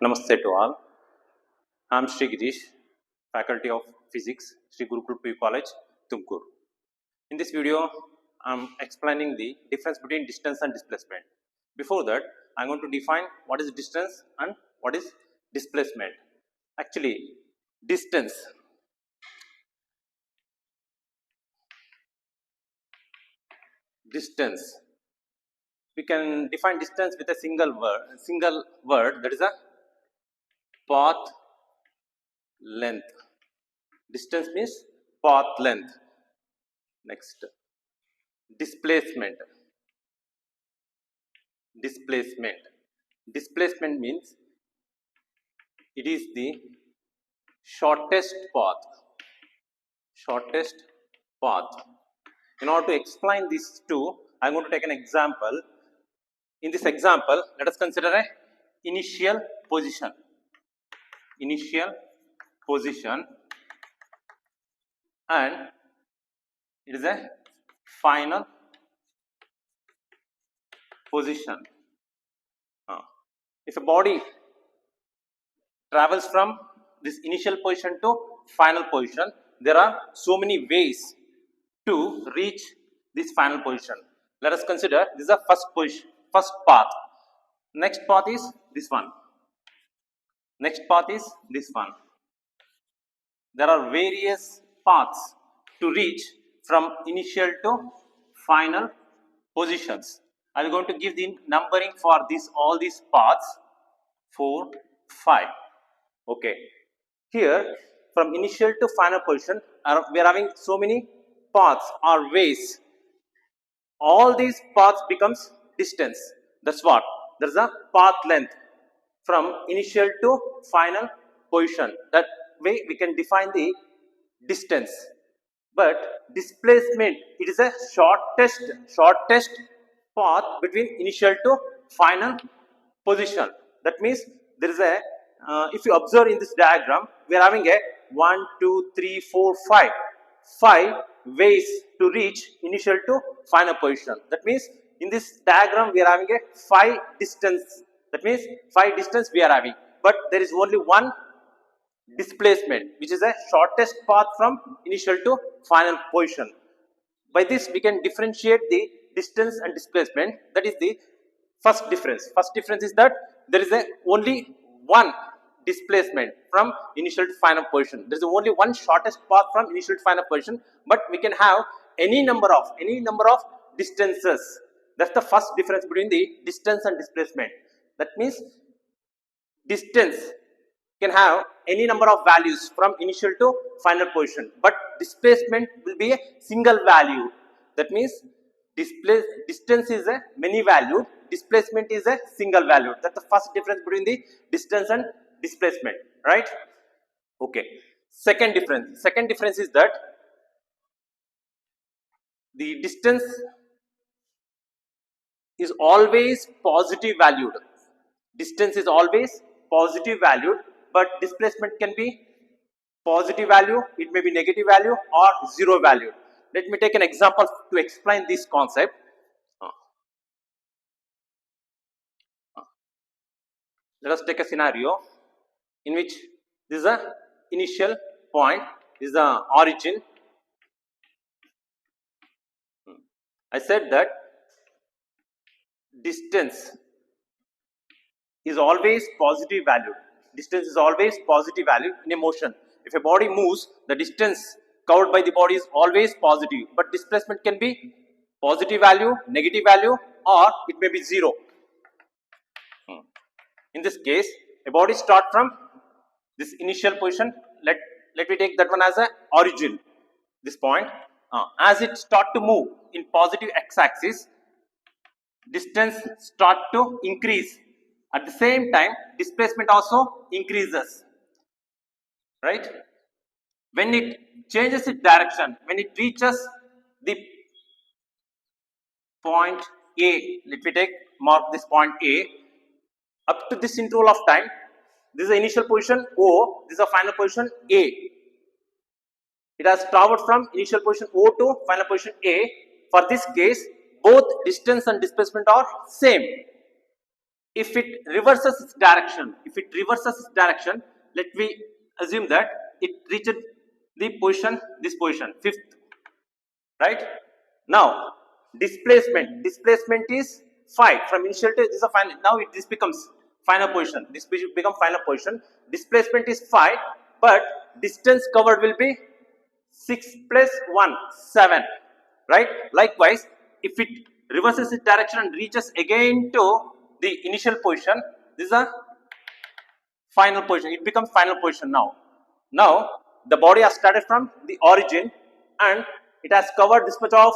Namaste to all. I am Sri Girish, Faculty of Physics, Sri Gurukul P. College, Tumkur. In this video, I am explaining the difference between distance and displacement. Before that, I am going to define what is distance and what is displacement. Actually, distance. Distance. We can define distance with a single word that is a path length. Distance means path length. Next, displacement. Displacement means it is the shortest path. In order to explain these two, I am going to take an example. In this example, let us consider a initial position. And it is a final position. If a body travels from this initial position to final position, there are so many ways to reach this final position. Let us consider this is the first path. Next path is this one. There are various paths to reach from initial to final positions. I am going to give the numbering for all these paths 4, 5. Okay. Here from initial to final position we are having so many paths or ways. All these paths becomes distance. That's what. There's a path length from initial to final position. That way we can define the distance. But displacement, it is a shortest path between initial to final position. That means there is a if you observe in this diagram, we are having a 1, 2, 3, 4, 5 ways to reach initial to final position. That means in this diagram we are having a 5 distance. That means 5 distance we are having, but there is only one displacement, which is a shortest path from initial to final position. By this we can differentiate the distance and displacement. That is the first difference. First difference is that there is only one displacement from initial to final position. There is only one shortest path from initial to final position, but we can have any number of distances. That's the first difference between the distance and displacement. That means distance can have any number of values from initial to final position, but displacement will be a single value. That means distance is a many valued, displacement is a single valued. That's the first difference between the distance and displacement, right? Okay. Second difference is that the distance is always positive valued. Distance is always positive valued, but displacement can be positive value, it may be negative value or zero value. Let me take an example to explain this concept. Let us take a scenario in which this is a initial point, this is the origin. I said that distance is always positive value. Distance is always positive value in a motion. If a body moves, the distance covered by the body is always positive, but displacement can be positive value, negative value, or it may be zero. In this case, a body starts from this initial position. Let me take that one as a origin. This point, as it start to move in positive x-axis, distance start to increase. At the same time, displacement also increases, right? When it changes its direction, when it reaches the point A, let me mark this point A. Up to this interval of time, this is the initial position O, this is the final position A. It has traveled from initial position O to final position A. For this case, both distance and displacement are same. if it reverses its direction, let me assume that it reaches the position, this position, fifth, right? Now, displacement is phi from initial to this is a final. Now this becomes final position. This become final position. Displacement is phi, but distance covered will be 6 plus 1, 7, right? Likewise, if it reverses its direction and reaches again to the initial position, this is a final position. It becomes final position now. Now, the body has started from the origin and it has covered this much of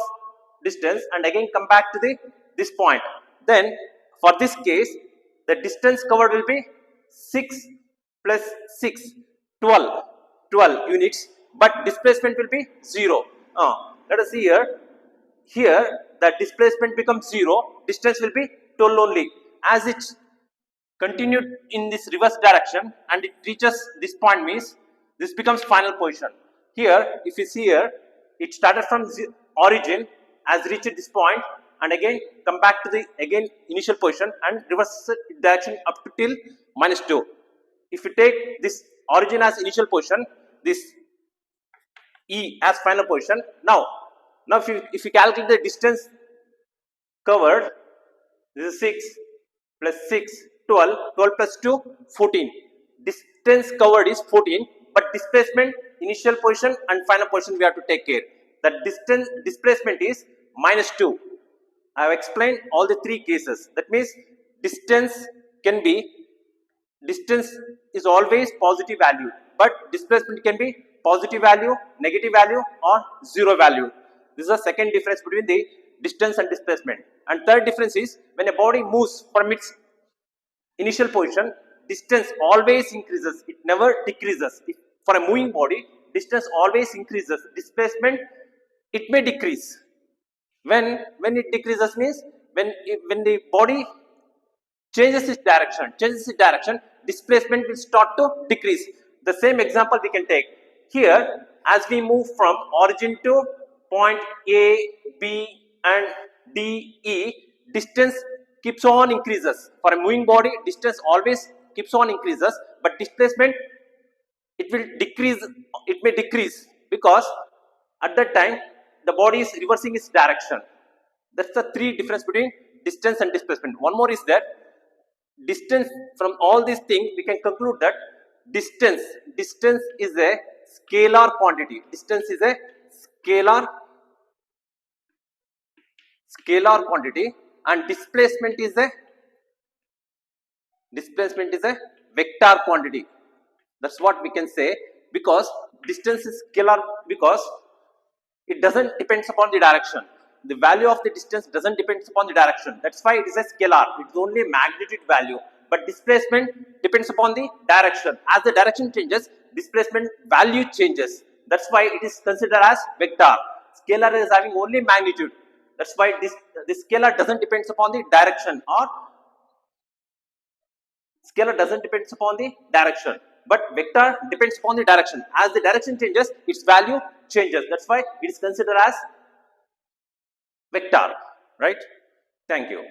distance and again come back to the this point. Then, for this case, the distance covered will be 6 plus 6, 12, 12 units, but displacement will be 0. Let us see here. Here, the displacement becomes 0, distance will be 12 only. As it continued in this reverse direction and it reaches this point, means this becomes final position. Here, if you see here, it started from origin, has reached this point and again come back to the again initial position and reverse direction up to till -2. If you take this origin as initial position, this E as final position. Now if you calculate the distance covered, this is 6 plus 6, 12, 12 plus 2, 14. Distance covered is 14, but displacement, initial position and final position we have to take care. The displacement is -2. I have explained all the three cases. That means distance is always positive value, but displacement can be positive value, negative value or 0 value. This is the second difference between the distance and displacement. And third difference is when a body moves from its initial position, distance always increases, it never decreases. For a moving body, distance always increases. Displacement, it may decrease. When it decreases means when the body changes its direction, displacement will start to decrease. The same example we can take here. As we move from origin to point A, B and D, E, distance keeps on increases. For a moving body, distance always keeps on increases, but displacement, it may decrease because at that time the body is reversing its direction. That's the three difference between distance and displacement. One more is that distance, from all these things we can conclude that distance is a scalar quantity. Distance is a scalar quantity and displacement is a vector quantity. That's what we can say, because distance is scalar because it doesn't depend upon the direction. The value of the distance doesn't depend upon the direction. That's why it is a scalar. It's only a magnitude value. But displacement depends upon the direction. As the direction changes, displacement value changes. That's why it is considered as vector. Scalar is having only magnitude. That's why this scalar doesn't depend upon the direction, or scalar doesn't depend upon the direction. But vector depends upon the direction. As the direction changes, its value changes. That's why it is considered as vector, right? Thank you.